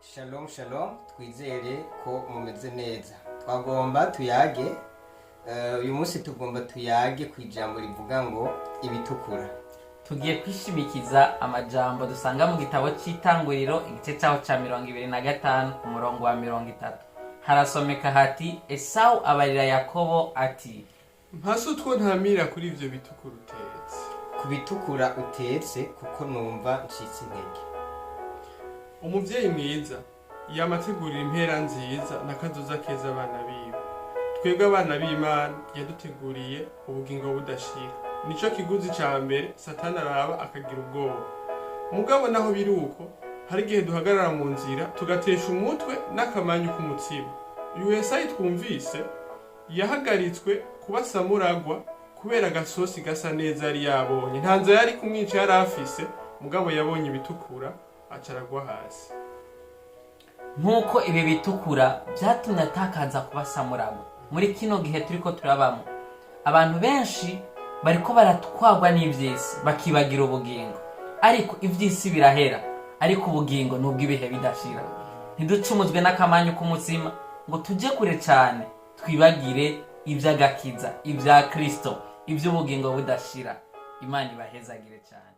Shalom shalom, twizere ko mumeze neza. Twagomba tuyage uyu munsi tugomba tuyage ku ijambo rivuga ngo ibitukura. Tugiye kwishimikiza amajambo dusanga mu gitabo cy'itanguriro igice cyaho ca 25 umurongo wa 30. Harasomeka hati Esau abarira Yakobo ati mpase utwo ntamira kuri ivyo bitukura utetse. Ku bitukura utetse kuko numva ncitse intege. Umuvyeyi mwiza yamategurira impera nziza n'akazoza keza abana biwe. Twebwe abana b'Imana yaduteguriye ubugingo budashira. Nico kiguzi ca mbere Satani araba akagira ubwoba. Mugabo naho biri uko hari igihe duhagarara mu nzira tugatesha umutwe n'akamanyu k'umutima. Uyu Yesayi twumvise yahagaritswe kuba samuragwa kubera agasosi gasa neza yari yabonye. Ntanze yari kumwica yari afise, mugabo yabonye ibitukura acaragwa hasi. nkuko ibi bitukura byatumye atakaza kuba samuragwa. Muri kino gihe turiko turabamo abantu benshi bariko baratwagwa n'ivyisi bakibagira ubugingo, ariko ivyisi birahera, ariko ubugingo nubwo ibihe bidashira. Ntiducumuzwe n'akamanyu k'umutima ngo tuje kure cyane twibagire ivy'agakiza, ivya Kristo, ivy'ubugingo budashira. Imana ibahezagire cyane.